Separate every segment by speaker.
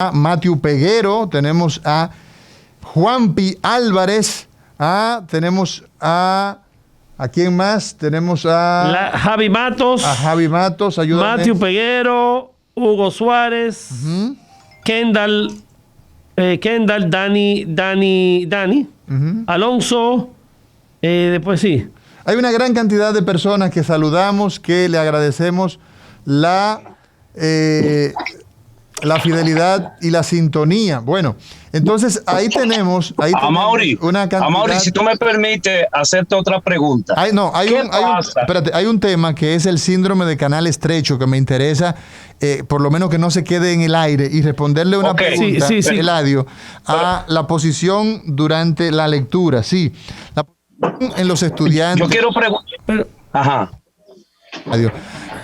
Speaker 1: a Matthew Peguero, tenemos a Juanpi Álvarez, tenemos a quién más, tenemos a
Speaker 2: Javi Matos,
Speaker 1: ayúdame.
Speaker 2: Matthew Peguero, Hugo Suárez, Kendall, Dani, Alonso, después sí.
Speaker 1: Hay una gran cantidad de personas que saludamos, que le agradecemos la fidelidad y la sintonía. Bueno, entonces ahí tenemos una cantidad.
Speaker 3: Amaury, si tú me permites hacerte otra pregunta.
Speaker 1: Hay un tema que es el síndrome de canal estrecho que me interesa, por lo menos que no se quede en el aire, y responderle una pregunta, Eladio, a la posición durante la lectura. Sí, la posición en los estudiantes.
Speaker 3: Yo quiero preguntar. Ajá.
Speaker 1: Adiós.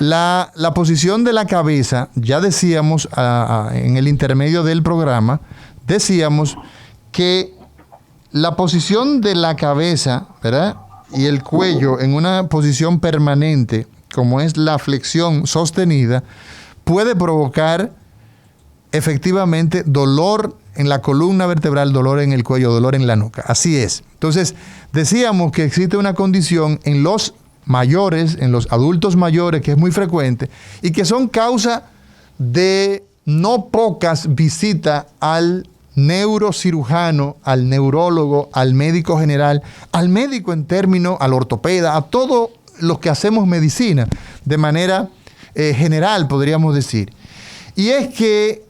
Speaker 1: La posición de la cabeza, ya decíamos en el intermedio del programa, decíamos que la posición de la cabeza, ¿verdad?, y el cuello en una posición permanente, como es la flexión sostenida, puede provocar efectivamente dolor en la columna vertebral, dolor en el cuello, dolor en la nuca. Así es. Entonces, decíamos que existe una condición en los mayores, en los adultos mayores, que es muy frecuente y que son causa de no pocas visitas al neurocirujano, al neurólogo, al médico general, al médico en términos, al ortopeda, a todos los que hacemos medicina de manera general, podríamos decir. Y es que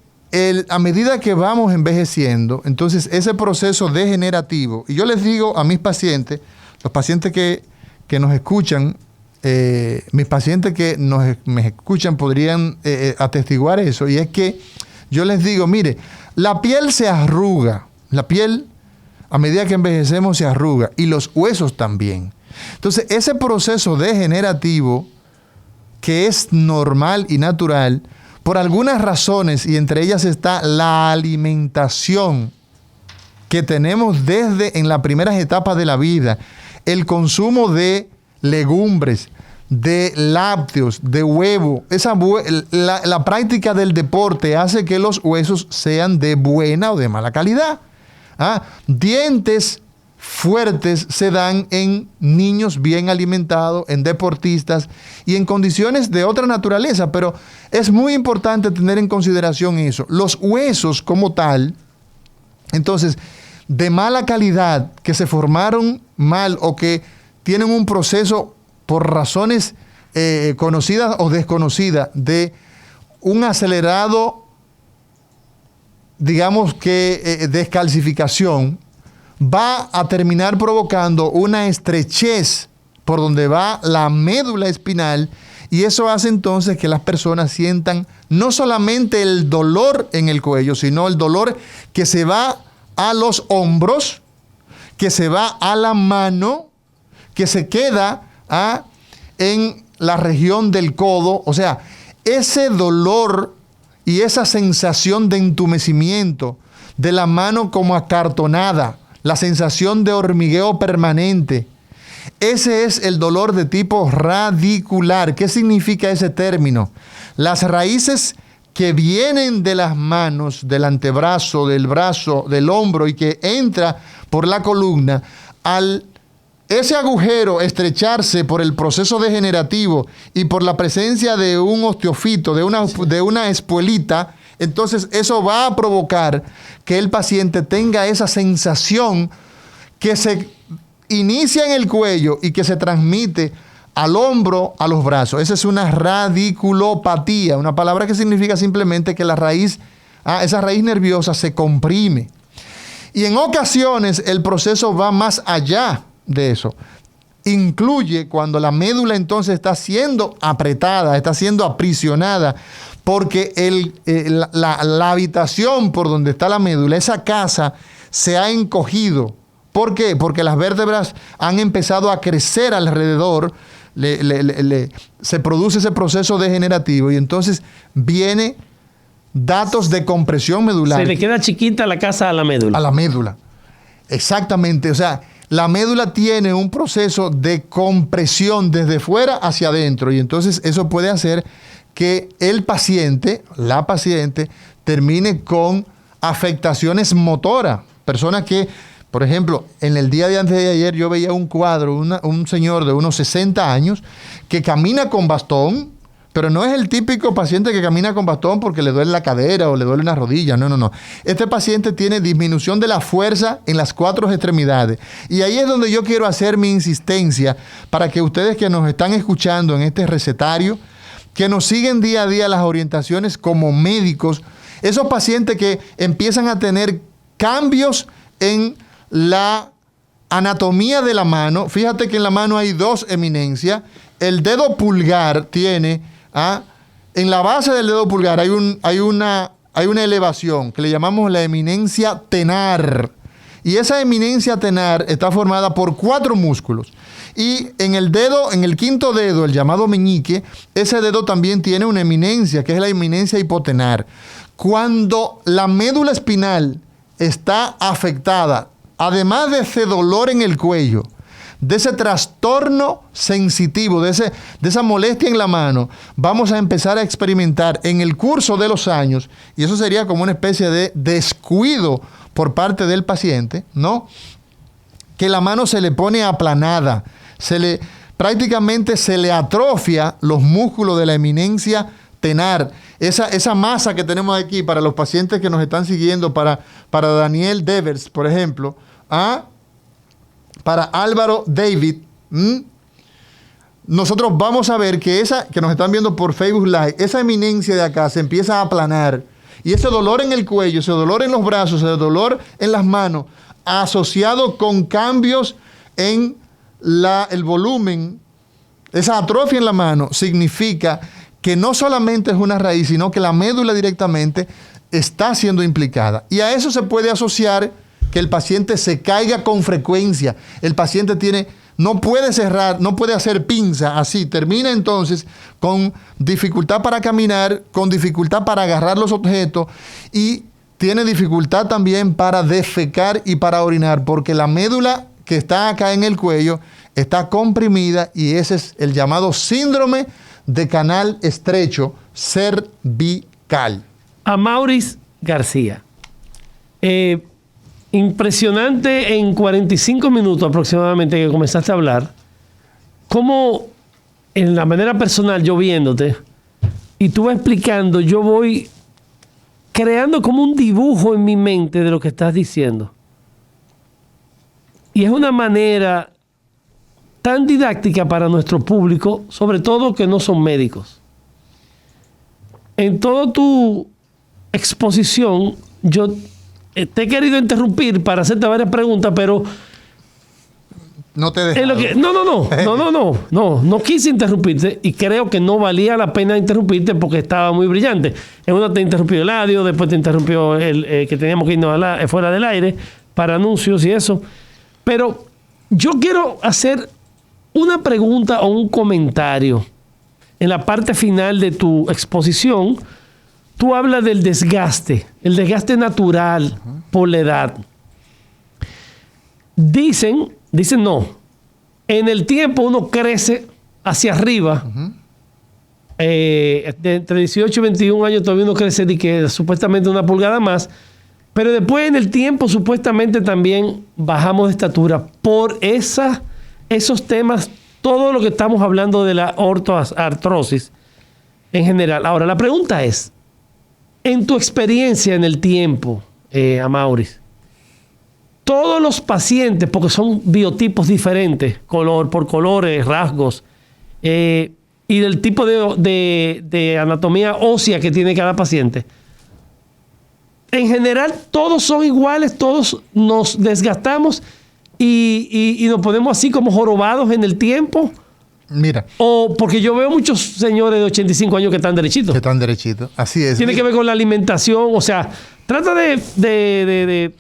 Speaker 1: a medida que vamos envejeciendo, entonces ese proceso degenerativo, y yo les digo a mis pacientes, los pacientes que nos escuchan, mis pacientes que me escuchan podrían atestiguar eso, y es que yo les digo, mire, la piel se arruga, la piel a medida que envejecemos se arruga, y los huesos también. Entonces, ese proceso degenerativo, que es normal y natural, por algunas razones, y entre ellas está la alimentación que tenemos desde en las primeras etapas de la vida, el consumo de legumbres, de lácteos, de huevo, la práctica del deporte hace que los huesos sean de buena o de mala calidad. Dientes fuertes se dan en niños bien alimentados, en deportistas y en condiciones de otra naturaleza, pero es muy importante tener en consideración eso. Los huesos como tal, entonces, de mala calidad, que se formaron mal o que tienen un proceso por razones conocidas o desconocidas de un acelerado, digamos que descalcificación, va a terminar provocando una estrechez por donde va la médula espinal, y eso hace entonces que las personas sientan no solamente el dolor en el cuello, sino el dolor que se va a los hombros, que se va a la mano, que se queda en la región del codo. O sea, ese dolor y esa sensación de entumecimiento de la mano como acartonada, la sensación de hormigueo permanente, ese es el dolor de tipo radicular. ¿Qué significa ese término? Las raíces que vienen de las manos, del antebrazo, del brazo, del hombro, y que entra por la columna, al ese agujero estrecharse por el proceso degenerativo y por la presencia de un osteofito, de una espuelita, entonces eso va a provocar que el paciente tenga esa sensación que se inicia en el cuello y que se transmite al hombro, a los brazos. Esa es una radiculopatía, una palabra que significa simplemente que la raíz, esa raíz nerviosa se comprime. Y en ocasiones el proceso va más allá de eso. Incluye cuando la médula entonces está siendo apretada, está siendo aprisionada, porque la habitación por donde está la médula, esa casa, se ha encogido. ¿Por qué? Porque las vértebras han empezado a crecer alrededor, se produce ese proceso degenerativo y entonces viene datos de compresión medular.
Speaker 2: Se le queda chiquita la casa a la médula.
Speaker 1: A la médula. Exactamente. O sea, la médula tiene un proceso de compresión desde fuera hacia adentro y entonces eso puede hacer que el paciente, la paciente, termine con afectaciones motoras. Personas que, por ejemplo, en el día de antes de ayer yo veía un cuadro, un señor de unos 60 años que camina con bastón, pero no es el típico paciente que camina con bastón porque le duele la cadera o le duele una rodilla. No, no, no. Este paciente tiene disminución de la fuerza en las 4 extremidades. Y ahí es donde yo quiero hacer mi insistencia para que ustedes que nos están escuchando en este recetario, que nos siguen día a día las orientaciones como médicos, esos pacientes que empiezan a tener cambios en la anatomía de la mano. Fíjate que en la mano hay 2 eminencias. El dedo pulgar tiene... en la base del dedo pulgar hay una elevación que le llamamos la eminencia tenar. Y esa eminencia tenar está formada por 4 músculos. Y en el dedo, en el quinto dedo, el llamado meñique, ese dedo también tiene una eminencia, que es la eminencia hipotenar. Cuando la médula espinal está afectada, además de ese dolor en el cuello, de ese trastorno sensitivo, de esa molestia en la mano, vamos a empezar a experimentar en el curso de los años, y eso sería como una especie de descuido por parte del paciente, ¿no? Que la mano se le pone aplanada, prácticamente se le atrofia los músculos de la eminencia tenar. Esa masa que tenemos aquí para los pacientes que nos están siguiendo, para Daniel Devers, por ejemplo, para Álvaro David, nosotros vamos a ver que que nos están viendo por Facebook Live, esa eminencia de acá se empieza a aplanar. Y ese dolor en el cuello, ese dolor en los brazos, ese dolor en las manos, asociado con cambios en el volumen, esa atrofia en la mano, significa que no solamente es una raíz, sino que la médula directamente está siendo implicada. Y a eso se puede asociar que el paciente se caiga con frecuencia. El paciente no puede cerrar, no puede hacer pinza así. Termina entonces con dificultad para caminar, con dificultad para agarrar los objetos y tiene dificultad también para defecar y para orinar, porque la médula que está acá en el cuello está comprimida y ese es el llamado síndrome de canal estrecho cervical.
Speaker 2: Amaury García. Impresionante en 45 minutos aproximadamente que comenzaste a hablar, cómo en la manera personal yo viéndote y tú vas explicando, yo voy creando como un dibujo en mi mente de lo que estás diciendo. Y es una manera tan didáctica para nuestro público, sobre todo que no son médicos. En toda tu exposición, yo te he querido interrumpir para hacerte varias preguntas, pero
Speaker 1: no te dejes.
Speaker 2: No quise interrumpirte y creo que no valía la pena interrumpirte porque estaba muy brillante. En una te interrumpió el audio, después te interrumpió el que teníamos que irnos fuera del aire para anuncios y eso. Pero yo quiero hacer una pregunta o un comentario. En la parte final de tu exposición, tú hablas del desgaste, el desgaste natural por la edad. Dicen no. En el tiempo uno crece hacia arriba. Entre 18 y 21 años todavía uno crece de que supuestamente 1 pulgada más. Pero después en el tiempo supuestamente también bajamos de estatura por esos temas, todo lo que estamos hablando de la ortoartrosis en general. Ahora, la pregunta es, en tu experiencia en el tiempo, Amaury, todos los pacientes, porque son biotipos diferentes, por colores, rasgos, y del tipo de anatomía ósea que tiene cada paciente, en general todos son iguales, todos nos desgastamos y nos ponemos así como jorobados en el tiempo.
Speaker 1: Mira.
Speaker 2: O porque yo veo muchos señores de 85 años que están derechitos.
Speaker 1: Que están derechitos, así es.
Speaker 2: Tiene que ver con la alimentación, o sea, trata de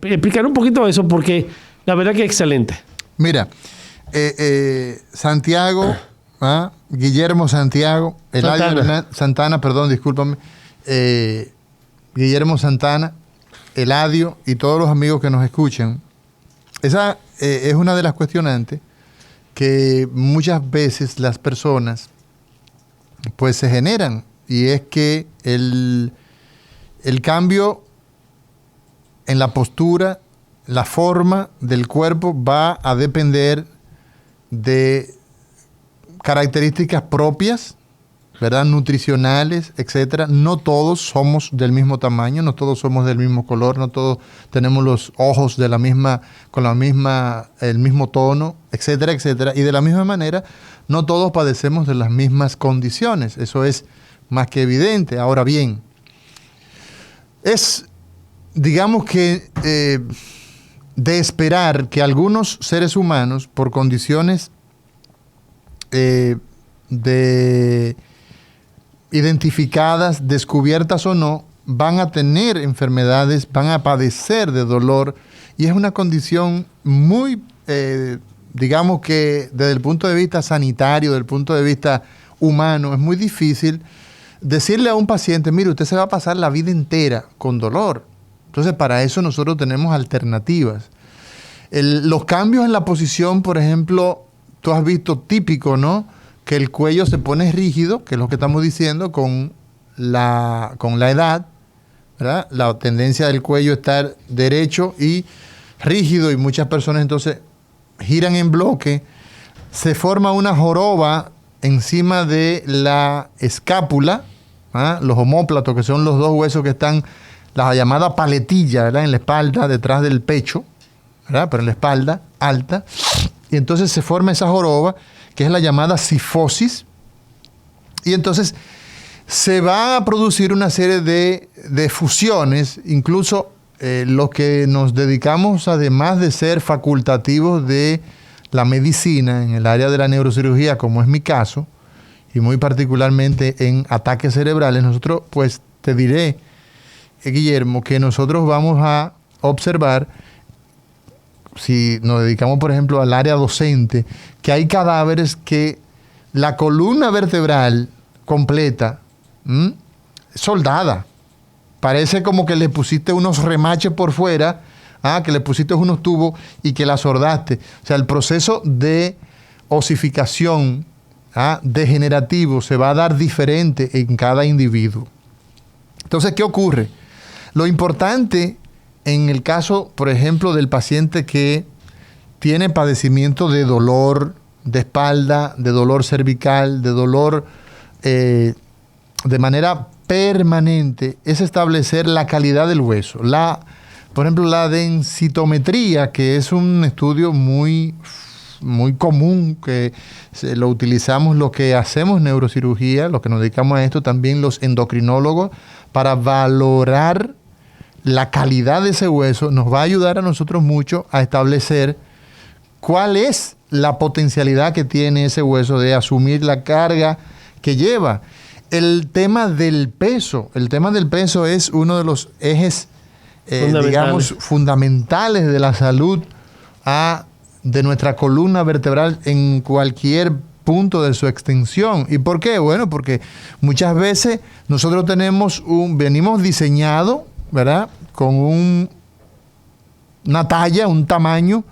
Speaker 2: explicar un poquito eso porque la verdad que es excelente.
Speaker 1: Mira, Santiago, Guillermo Santiago, Santana, perdón, discúlpame, Guillermo Santana, Eladio y todos los amigos que nos escuchan. Esa es una de las cuestionantes que muchas veces las personas pues se generan, y es que el cambio en la postura, la forma del cuerpo va a depender de características propias, ¿verdad? Nutricionales, etcétera. No todos somos del mismo tamaño, no todos somos del mismo color, no todos tenemos los ojos de la misma, el mismo tono, etcétera, etcétera. Y de la misma manera, no todos padecemos de las mismas condiciones. Eso es más que evidente. Ahora bien, digamos que de esperar que algunos seres humanos, por condiciones identificadas, descubiertas o no, van a tener enfermedades, van a padecer de dolor, y es una condición muy, digamos que desde el punto de vista sanitario, desde el punto de vista humano, es muy difícil decirle a un paciente, mire, usted se va a pasar la vida entera con dolor. Entonces, para eso nosotros tenemos alternativas. Los cambios en la posición, por ejemplo, tú has visto típico, ¿no? Que el cuello se pone rígido, que es lo que estamos diciendo, con la edad, ¿verdad? La tendencia del cuello a estar derecho y rígido, y muchas personas entonces giran en bloque. Se forma una joroba encima de la escápula, ¿ah? Los omóplatos, que son los dos huesos que están, la llamada paletilla, ¿verdad? En la espalda, detrás del pecho, ¿verdad? Pero en la espalda alta. Y entonces se forma esa joroba, que es la llamada cifosis. Y entonces se va a producir una serie de fusiones, incluso los que nos dedicamos, además de ser facultativos de la medicina en el área de la neurocirugía, como es mi caso, y muy particularmente en ataques cerebrales, nosotros, pues te diré, Guillermo, que nosotros vamos a observar, si nos dedicamos, por ejemplo, al área docente, que hay cadáveres que la columna vertebral completa, soldada, parece como que le pusiste unos remaches por fuera, que le pusiste unos tubos y que la soldaste. O sea, el proceso de osificación degenerativo se va a dar diferente en cada individuo. Entonces, ¿qué ocurre? Lo importante en el caso, por ejemplo, del paciente que tiene padecimiento de dolor de espalda, de dolor cervical, de dolor de manera permanente, es establecer la calidad del hueso. Por ejemplo, la densitometría, que es un estudio muy común, que lo utilizamos los que hacemos neurocirugía, los que nos dedicamos a esto, también los endocrinólogos, para valorar la calidad de ese hueso, nos va a ayudar a nosotros mucho a establecer cuál es la potencialidad que tiene ese hueso de asumir la carga que lleva. El tema del peso es uno de los ejes, digamos, fundamentales de la salud de nuestra columna vertebral en cualquier punto de su extensión. ¿Y por qué? Bueno, porque muchas veces nosotros venimos diseñados, ¿verdad? Con una talla, un tamaño,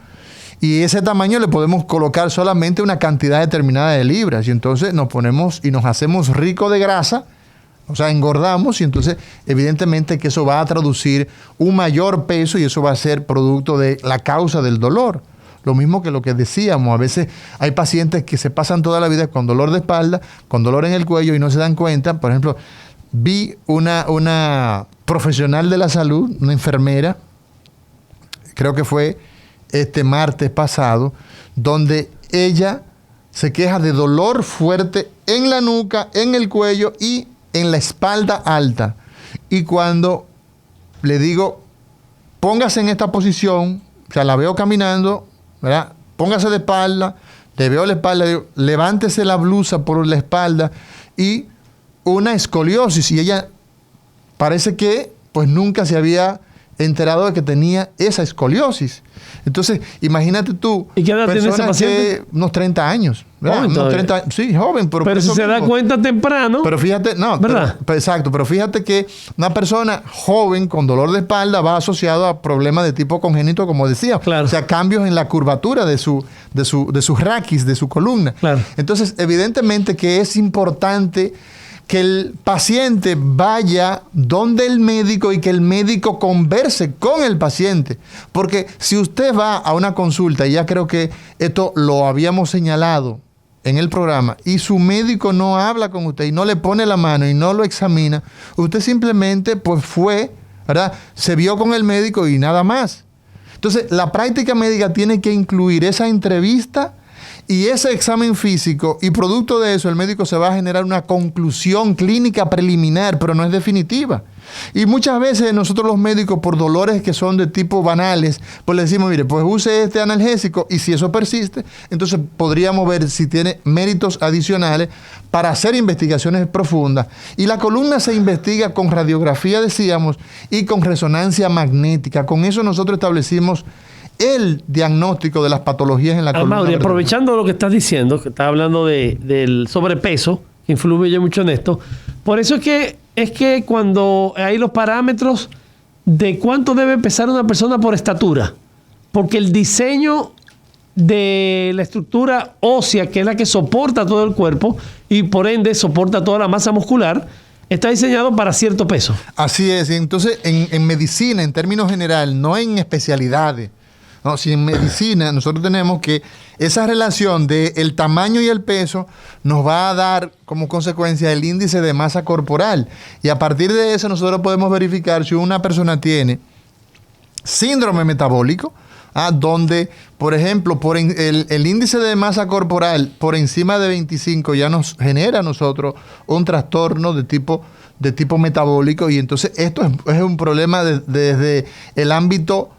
Speaker 1: y ese tamaño le podemos colocar solamente una cantidad determinada de libras, y entonces nos ponemos y nos hacemos ricos de grasa, o sea, engordamos, y entonces evidentemente que eso va a traducir un mayor peso, y eso va a ser producto de la causa del dolor. Lo mismo que lo que decíamos, a veces hay pacientes que se pasan toda la vida con dolor de espalda, con dolor en el cuello y no se dan cuenta. Por ejemplo, vi una profesional de la salud, una enfermera, creo que fue este martes pasado, donde ella se queja de dolor fuerte en la nuca, en el cuello y en la espalda alta. Y cuando le digo, póngase en esta posición, o sea, la veo caminando, ¿verdad? Póngase de espalda, le veo la espalda, digo, levántese la blusa por la espalda, y una escoliosis, y ella parece que pues nunca se había enterado de que tenía esa escoliosis. Entonces, imagínate tú,
Speaker 2: ¿y qué edad tiene ese paciente?
Speaker 1: Unos 30 años.
Speaker 2: Joven,
Speaker 1: unos 30, sí, joven.
Speaker 2: Pero si se da cuenta temprano.
Speaker 1: Pero fíjate, exacto, pero fíjate que una persona joven con dolor de espalda va asociado a problemas de tipo congénito, como decía.
Speaker 2: Claro.
Speaker 1: O sea, cambios en la curvatura de su raquis, de su columna.
Speaker 2: Claro.
Speaker 1: Entonces, evidentemente que es importante que el paciente vaya donde el médico y que el médico converse con el paciente. Porque si usted va a una consulta, y ya creo que esto lo habíamos señalado en el programa, y su médico no habla con usted y no le pone la mano y no lo examina, usted simplemente pues fue, ¿verdad? Se vio con el médico y nada más. Entonces, la práctica médica tiene que incluir esa entrevista y ese examen físico, y producto de eso el médico se va a generar una conclusión clínica preliminar, pero no es definitiva. Y muchas veces nosotros los médicos, por dolores que son de tipo banales, pues le decimos, mire, pues use este analgésico, y si eso persiste, entonces podríamos ver si tiene méritos adicionales para hacer investigaciones profundas. Y la columna se investiga con radiografía, decíamos, y con resonancia magnética. Con eso nosotros establecimos el diagnóstico de las patologías en la columna
Speaker 2: Mauri,
Speaker 1: vertebral.
Speaker 2: aprovechando lo que estás diciendo, que estás hablando del sobrepeso, que influye mucho en esto, por eso es que cuando hay los parámetros de cuánto debe pesar una persona por estatura, porque el diseño de la estructura ósea, que es la que soporta todo el cuerpo y por ende soporta toda la masa muscular, está diseñado para cierto peso.
Speaker 1: Así es. Entonces, en medicina, en términos generales, no en especialidades, no, si en medicina nosotros tenemos que esa relación del tamaño y el peso nos va a dar como consecuencia el índice de masa corporal. Y a partir de eso nosotros podemos verificar si una persona tiene síndrome metabólico, donde, por ejemplo, el índice de masa corporal por encima de 25 ya nos genera a nosotros un trastorno de tipo metabólico. Y entonces esto es un problema desde el ámbito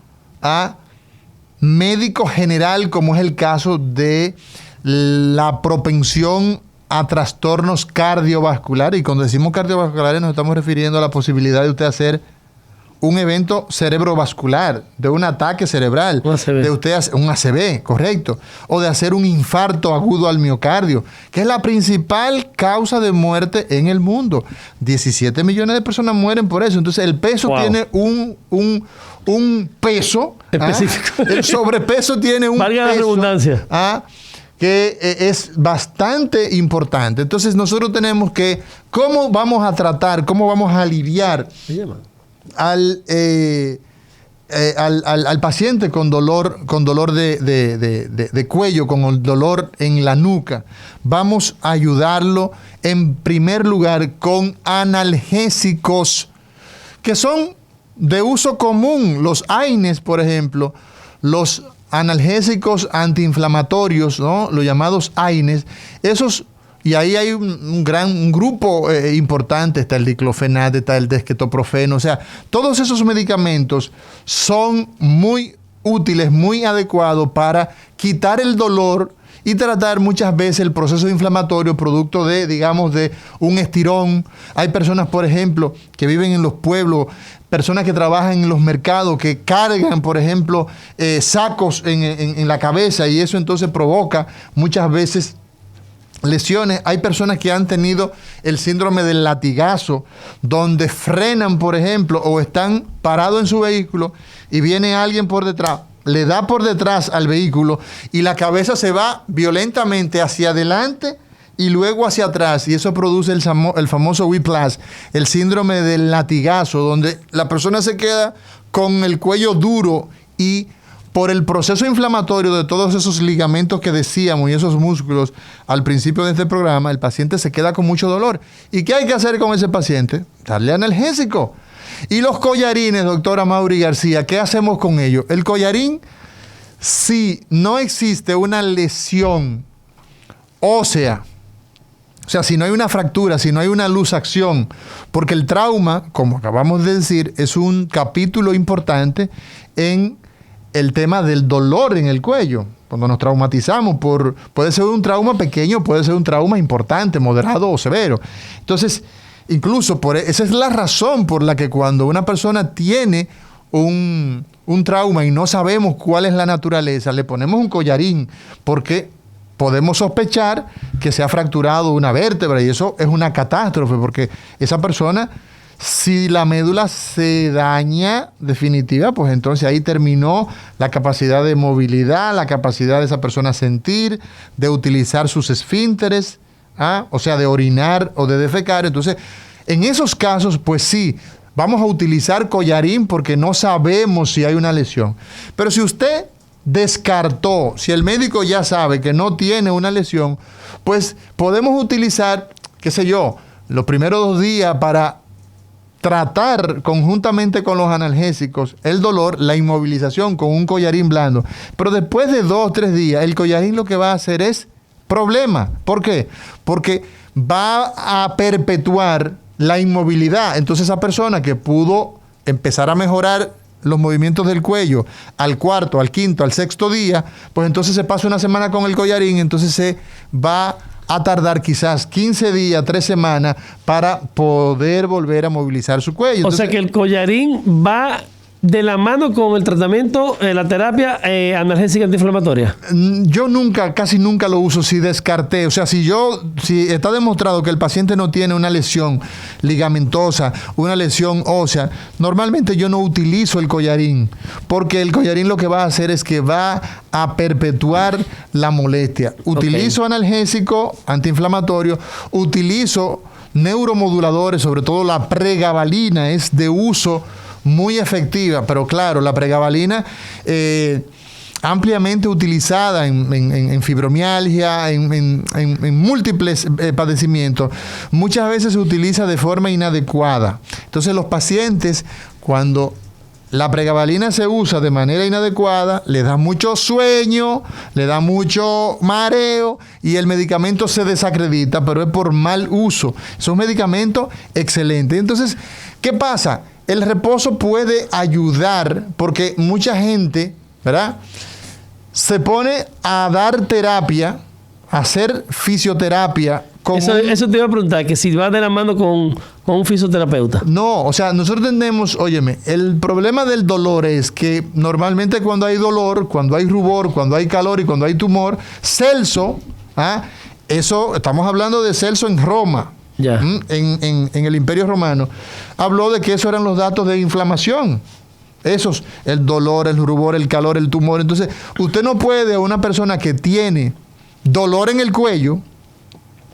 Speaker 1: médico general, como es el caso de la propensión a trastornos cardiovasculares. Y cuando decimos cardiovasculares nos estamos refiriendo a la posibilidad de usted hacer un evento cerebrovascular, de un ataque cerebral, de usted hacer un ACV, correcto, o de hacer un infarto agudo al miocardio, que es la principal causa de muerte en el mundo. 17 millones de personas mueren por eso. Entonces el peso tiene un peso específico. El sobrepeso tiene un
Speaker 2: valga
Speaker 1: peso,
Speaker 2: la redundancia,
Speaker 1: que es bastante importante. Entonces nosotros tenemos que, ¿cómo vamos a tratar, cómo vamos a aliviar al paciente con dolor de cuello, con el dolor en la nuca? Vamos a ayudarlo en primer lugar con analgésicos que son de uso común. Los AINES, por ejemplo, los analgésicos antiinflamatorios, ¿no? Los llamados AINES, esos. Y ahí hay un grupo importante, está el diclofenac, está el dexketoprofeno, o sea, todos esos medicamentos son muy útiles, muy adecuados para quitar el dolor y tratar muchas veces el proceso inflamatorio producto de, digamos, de un estirón. Hay personas, por ejemplo, que viven en los pueblos, personas que trabajan en los mercados, que cargan, por ejemplo, sacos en la cabeza, y eso entonces provoca muchas veces lesiones. Hay personas que han tenido el síndrome del latigazo, donde frenan, por ejemplo, o están parados en su vehículo y viene alguien por detrás, le da por detrás al vehículo y la cabeza se va violentamente hacia adelante y luego hacia atrás, y eso produce el famoso whiplash, el síndrome del latigazo, donde la persona se queda con el cuello duro, y por el proceso inflamatorio de todos esos ligamentos que decíamos y esos músculos al principio de este programa, el paciente se queda con mucho dolor. ¿Y qué hay que hacer con ese paciente? Darle analgésico. Y los collarines, doctora Mauri García, ¿qué hacemos con ellos? El collarín, si no existe una lesión ósea, o sea, si no hay una fractura, si no hay una luxación, porque el trauma, como acabamos de decir, es un capítulo importante en el tema del dolor en el cuello. Cuando nos traumatizamos, puede ser un trauma pequeño, puede ser un trauma importante, moderado o severo. Entonces, incluso esa es la razón por la que cuando una persona tiene un trauma y no sabemos cuál es la naturaleza, le ponemos un collarín, porque podemos sospechar que se ha fracturado una vértebra, y eso es una catástrofe, porque esa persona, si la médula se daña definitiva, pues entonces ahí terminó la capacidad de movilidad, la capacidad de esa persona sentir, de utilizar sus esfínteres, o sea, de orinar o de defecar. Entonces, en esos casos, pues sí, vamos a utilizar collarín porque no sabemos si hay una lesión. Pero si usted descartó, si el médico ya sabe que no tiene una lesión, pues podemos utilizar, qué sé yo, los primeros 2 días para tratar conjuntamente con los analgésicos el dolor, la inmovilización con un collarín blando. Pero después de 2 o 3 días, el collarín lo que va a hacer es problema. ¿Por qué? Porque va a perpetuar la inmovilidad. Entonces esa persona que pudo empezar a mejorar los movimientos del cuello al 4., al 5., al 6.º día, pues entonces se pasa una semana con el collarín, entonces se va a tardar quizás 15 días, 3 semanas para poder volver a movilizar su cuello. Entonces,
Speaker 2: o sea que el collarín va de la mano con el tratamiento, la terapia analgésica antiinflamatoria.
Speaker 1: Yo casi nunca lo uso si descarté. O sea, si está demostrado que el paciente no tiene una lesión ligamentosa, una lesión ósea, normalmente yo no utilizo el collarín, porque el collarín lo que va a hacer es que va a perpetuar la molestia. Utilizo analgésico antiinflamatorio, utilizo neuromoduladores, sobre todo la pregabalina es de uso muy efectiva, pero claro, la pregabalina ampliamente utilizada en fibromialgia, en múltiples padecimientos, muchas veces se utiliza de forma inadecuada. Entonces los pacientes, cuando la pregabalina se usa de manera inadecuada, le da mucho sueño, le da mucho mareo y el medicamento se desacredita, pero es por mal uso. Es un medicamento excelente. Entonces, ¿qué pasa? El reposo puede ayudar porque mucha gente, ¿verdad?, se pone a dar terapia, a hacer fisioterapia.
Speaker 2: Eso te iba a preguntar, que si va de la mano con un fisioterapeuta.
Speaker 1: No, o sea, nosotros tenemos, óyeme, el problema del dolor es que normalmente cuando hay dolor, cuando hay rubor, cuando hay calor y cuando hay tumor, Celso, eso, estamos hablando de Celso en Roma.
Speaker 2: Ya.
Speaker 1: En el Imperio Romano, habló de que esos eran los datos de inflamación. Esos, el dolor, el rubor, el calor, el tumor. Entonces, usted no puede a una persona que tiene dolor en el cuello,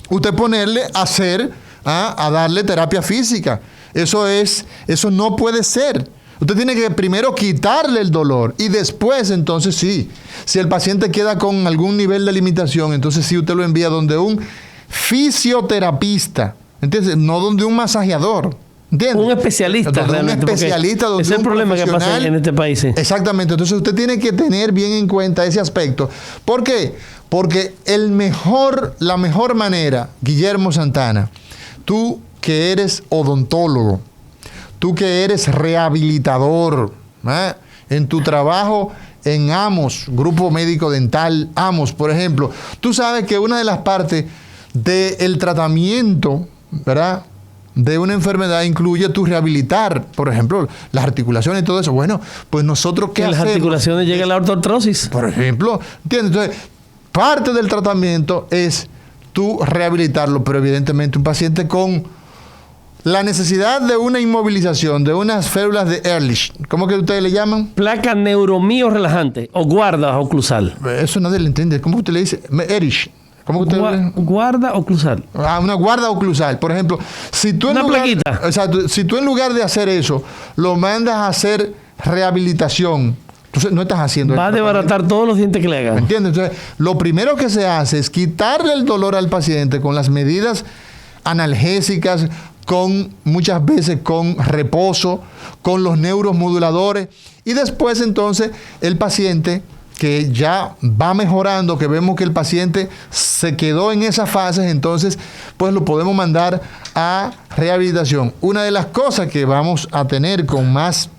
Speaker 1: usted ponerle a darle terapia física. Eso no puede ser. Usted tiene que primero quitarle el dolor y después, entonces sí, si el paciente queda con algún nivel de limitación, entonces sí usted lo envía donde un fisioterapista, ¿entiendes? No donde un masajeador, ¿entiendes?
Speaker 2: Un especialista, realmente.
Speaker 1: Un especialista, donde
Speaker 2: es el problema que pasa en este país. Sí.
Speaker 1: Exactamente. Entonces usted tiene que tener bien en cuenta ese aspecto. ¿Por qué? Porque la mejor manera, Guillermo Santana, tú que eres odontólogo, tú que eres rehabilitador, en tu trabajo en AMOS, Grupo Médico Dental AMOS, por ejemplo, tú sabes que una de las partes del tratamiento, ¿verdad?, de una enfermedad incluye tu rehabilitar, por ejemplo, las articulaciones y todo eso. Bueno, pues nosotros ¿qué hacemos?
Speaker 2: En las articulaciones llega la ortoartrosis.
Speaker 1: Por ejemplo, ¿entiendes? Entonces, parte del tratamiento es tú rehabilitarlo, pero evidentemente un paciente con la necesidad de una inmovilización, de unas férulas de Ehrlich, ¿cómo que ustedes le llaman?
Speaker 2: Placa neuromío relajante o guarda oclusal.
Speaker 1: Eso nadie le entiende. ¿Cómo usted le dice? Ehrlich. ¿Cómo que usted
Speaker 2: guarda oclusal.
Speaker 1: Una guarda oclusal. Por ejemplo, si tú
Speaker 2: plaquita.
Speaker 1: Exacto, si tú en lugar de hacer eso, lo mandas a hacer rehabilitación, entonces no estás haciendo.
Speaker 2: Va a desbaratar todos los dientes que le hagan.
Speaker 1: ¿Entiendes? Entonces, lo primero que se hace es quitarle el dolor al paciente con las medidas analgésicas, muchas veces con reposo, con los neuromoduladores, y después entonces el paciente que ya va mejorando, que vemos que el paciente se quedó en esas fases, entonces pues lo podemos mandar a rehabilitación. Una de las cosas que vamos a tener con más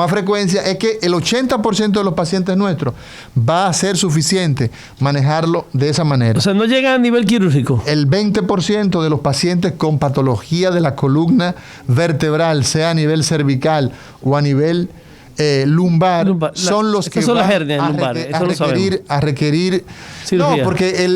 Speaker 1: frecuencia es que el 80% de los pacientes nuestros va a ser suficiente manejarlo de esa manera.
Speaker 2: O sea, no llega a nivel quirúrgico.
Speaker 1: El 20% de los pacientes con patología de la columna vertebral, sea a nivel cervical o a nivel lumbar, son los que
Speaker 2: son
Speaker 1: van
Speaker 2: las hernias
Speaker 1: a requerir
Speaker 2: cirugía.
Speaker 1: No, porque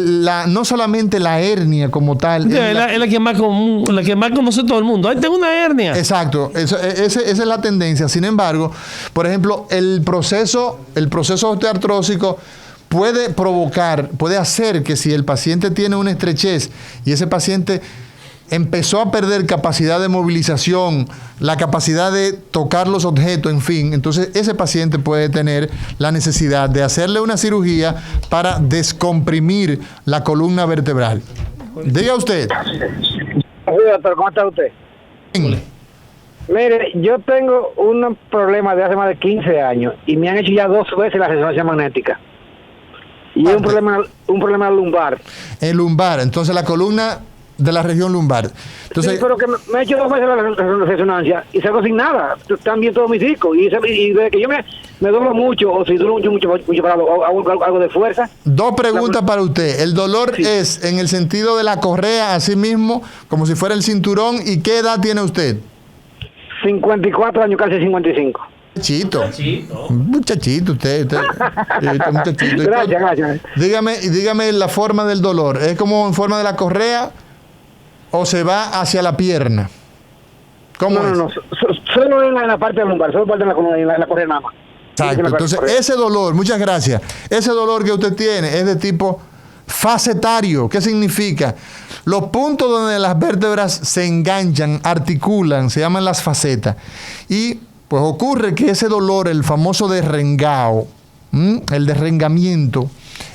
Speaker 1: no solamente la hernia como tal.
Speaker 2: Es la que más común, la que más conoce todo el mundo. ¡Ay, tengo una hernia!
Speaker 1: Exacto, esa es la tendencia. Sin embargo, por ejemplo, el proceso osteoartrósico puede provocar, puede hacer que si el paciente tiene una estrechez y ese paciente empezó a perder capacidad de movilización, la capacidad de tocar los objetos, en fin, entonces ese paciente puede tener la necesidad de hacerle una cirugía para descomprimir la columna vertebral. Diga usted.
Speaker 4: Sí, doctor, ¿cómo está usted? Mire, yo tengo un problema de hace más de 15 años y me han hecho ya 2 veces la resonancia magnética. Y es un problema lumbar.
Speaker 1: El lumbar, entonces la columna de la región lumbar. Entonces, sí,
Speaker 4: pero que me ha hecho 2 veces la resonancia y salgo sin nada. Están bien todos mis discos. Y desde que yo me doblo mucho, o si duro mucho hago algo de fuerza.
Speaker 1: 2 preguntas para usted. El dolor es en el sentido de la correa, así mismo, como si fuera el cinturón. ¿Y qué edad tiene usted?
Speaker 4: 54 años, casi 55.
Speaker 1: Muchachito, usted muchachito.
Speaker 4: Gracias.
Speaker 1: Dígame la forma del dolor. ¿Es como en forma de la correa o se va hacia la pierna? ¿Cómo es?
Speaker 4: No. Solo en la parte lumbar, solo parte en la correa nada más.
Speaker 1: Exacto. Entonces, ese dolor, muchas gracias. Ese dolor que usted tiene es de tipo facetario. ¿Qué significa? Los puntos donde las vértebras se enganchan, articulan, se llaman las facetas. Y pues ocurre que ese dolor, el famoso derrengado, el derrengamiento,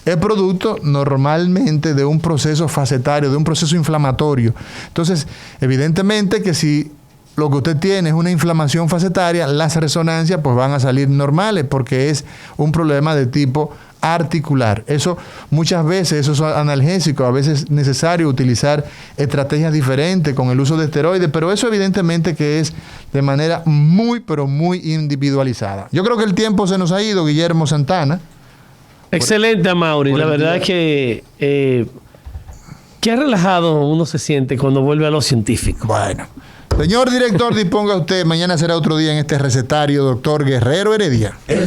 Speaker 1: es producto normalmente de un proceso facetario, de un proceso inflamatorio. Entonces, evidentemente que si lo que usted tiene es una inflamación facetaria, las resonancias pues van a salir normales porque es un problema de tipo articular. Eso muchas veces, esos analgésicos, a veces es necesario utilizar estrategias diferentes con el uso de esteroides, pero eso evidentemente que es de manera muy, pero muy individualizada. Yo creo que el tiempo se nos ha ido, Guillermo Santana.
Speaker 2: Excelente, Amaury. La verdad es que qué relajado uno se siente cuando vuelve a lo científico.
Speaker 1: Bueno. Señor director, disponga usted. Mañana será otro día en este recetario, doctor Guerrero Heredia.